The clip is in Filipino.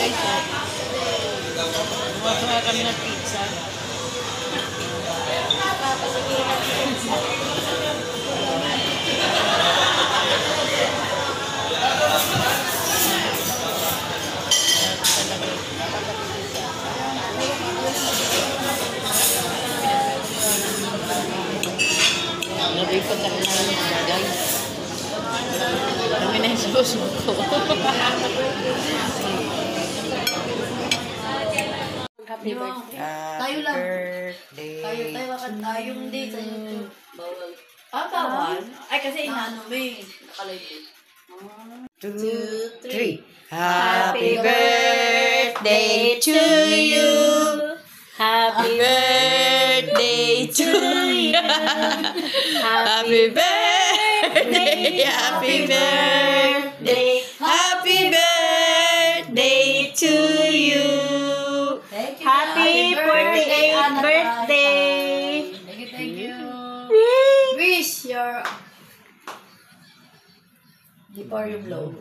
guys. Gumawa kami ng pizza. Lagay ko na rin guys. Kami na yung susuko. Happy birthday. Tayo lang. Birthday. Tayo tayong day sa YouTube. Bawal. Bawal? Ay, kasi inaano mo eh. Nakalive. 1, 2, 3. Happy birthday to you. Happy birthday to you. Happy birthday. Happy birthday. Happy birthday to you. Happy 48th birthday. Thank you. Wish your... Before you blow.